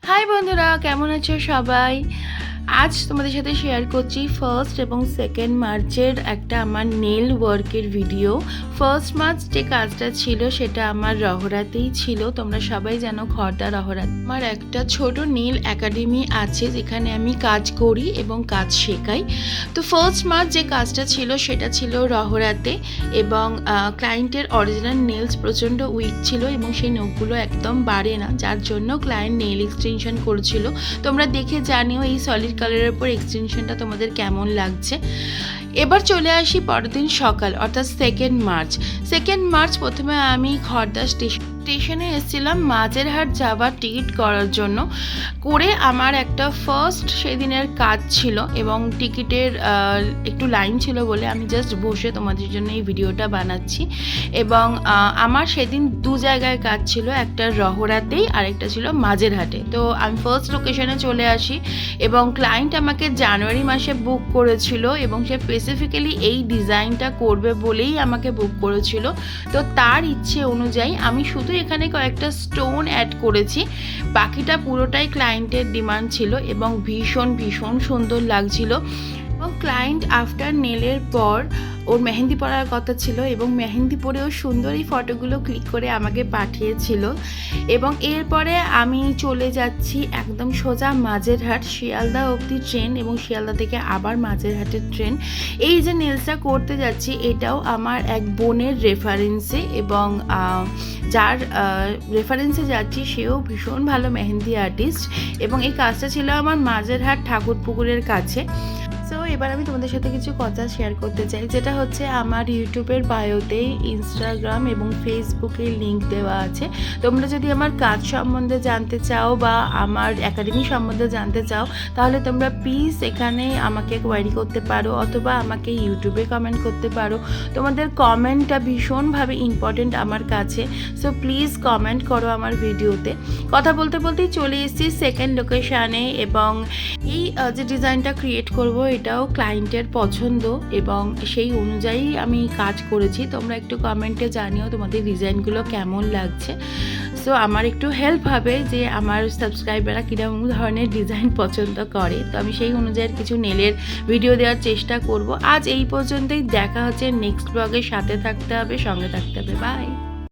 High বন্ধুরা, কেমন আছো সবাই? আজ তোমাদের সাথে শেয়ার করছি ফার্স্ট এবং সেকেন্ড মার্চের একটা আমার নেল ওয়ার্কের ভিডিও। ফার্স্ট মার্চ যে কাজটা ছিল সেটা আমার রহরাতেই ছিল। তোমরা সবাই জানো খর্দা রহরাত আমার একটা ছোট নেল একাডেমি আছে যেখানে আমি কাজ করি এবং কাজ শেখাই। তো ফার্স্ট মার্চ যে কাজটা ছিল সেটা ছিল রহরাতে এবং ক্লায়েন্টের অরিজিনাল নেলস প্রচণ্ড উইক ছিল এবং সেই নখগুলো একদম বাড়ে না, যার জন্য ক্লায়েন্ট নেল এক্সটেনশন করেছিল। তোমরা দেখে জানিও এই সলিড কালারের উপর এক্সটেনশনটা তোমাদের কেমন লাগছে। এবার চলে আসি পরের দিন সকাল, অর্থাৎ সেকেন্ড মার্চ প্রথমে আমি খর্দা স্টেশনে এসেছিলাম মাঝেরহাট যাওয়ার টিকিট করার জন্য। করে আমার একটা ফার্স্ট সেদিনের কাজ ছিল এবং টিকিটের একটু লাইন ছিল বলে আমি জাস্ট বসে তোমাদের জন্য এই ভিডিওটা বানাচ্ছি। এবং আমার সেদিন দু জায়গায় কাজ ছিল, একটা রহরাতেই আর একটা ছিল মাঝেরহাটে। তো আমি ফার্স্ট লোকেশনে চলে আসি এবং ক্লায়েন্ট আমাকে জানুয়ারি মাসে বুক করেছিল এবং সে স্পেসিফিক্যালি এই ডিজাইনটা করবে বলেই আমাকে বুক করেছিল। তো তার ইচ্ছে অনুযায়ী আমি শুধু এখানে কয়েকটা স্টোন অ্যাড করেছি, বাকিটা পুরোটাই ক্লায়েন্টের ডিমান্ড ছিল এবং ভীষণ ভীষণ সুন্দর লাগছিল। এবং ক্লায়েন্ট আফটার নেলের পর ওর মেহেন্দি পরার কথা ছিল এবং মেহেন্দি পরেও সুন্দর এই ফটোগুলো ক্লিক করে আমাকে পাঠিয়েছিল। এবং এরপরে আমি চলে যাচ্ছি একদম সোজা মাঝেরহাট, শিয়ালদা অবধি ট্রেন এবং শিয়ালদা থেকে আবার মাঝেরহাটের ট্রেন। এই যে নেলসটা করতে যাচ্ছি এটাও আমার এক বোনের রেফারেন্সে এবং যার রেফারেন্সে যাচ্ছি সেও ভীষণ ভালো মেহেন্দি আর্টিস্ট এবং এই কাজটা ছিল আমার মাঝেরহাট ঠাকুরপুকুরের কাছে। সো এবার আমি তোমাদের সাথে কিছু কথা শেয়ার করতে চাই, যেটা হচ্ছে আমার ইউটিউবের বায়োতে ইনস্টাগ্রাম এবং ফেসবুকে লিঙ্ক দেওয়া আছে। তোমরা যদি আমার কাজ সম্বন্ধে জানতে চাও বা আমার একাডেমি সম্বন্ধে জানতে চাও তাহলে তোমরা প্লিজ এখানে আমাকে কোয়ারি করতে পারো অথবা আমাকে ইউটিউবে কমেন্ট করতে পারো। তোমাদের কমেন্টটা ভীষণভাবে ইম্পর্টেন্ট আমার কাছে। সো প্লিজ কমেন্ট করো আমার ভিডিওতে। কথা বলতে বলতেই চলে এসেছি সেকেন্ড লোকেশানে এবং এই যে ডিজাইনটা ক্রিয়েট করব এটাও ক্লায়েন্টের পছন্দ এবং সেই অনুযায়ী আমি কাজ করেছি। তোমরা একটু কমেন্টে জানিও তোমাদের ডিজাইনগুলো কেমন লাগছে। সো আমার একটু হেল্প হবে যে আমার সাবস্ক্রাইবাররা কীরকম ধরনের ডিজাইন পছন্দ করে। তো আমি সেই অনুযায়ী কিছু নেলের ভিডিও দেওয়ার চেষ্টা করব। আজ এই পর্যন্তই, দেখা হচ্ছে নেক্সট ব্লগে। সাথে থাকতে হবে, সঙ্গে থাকতে হবে। বাই।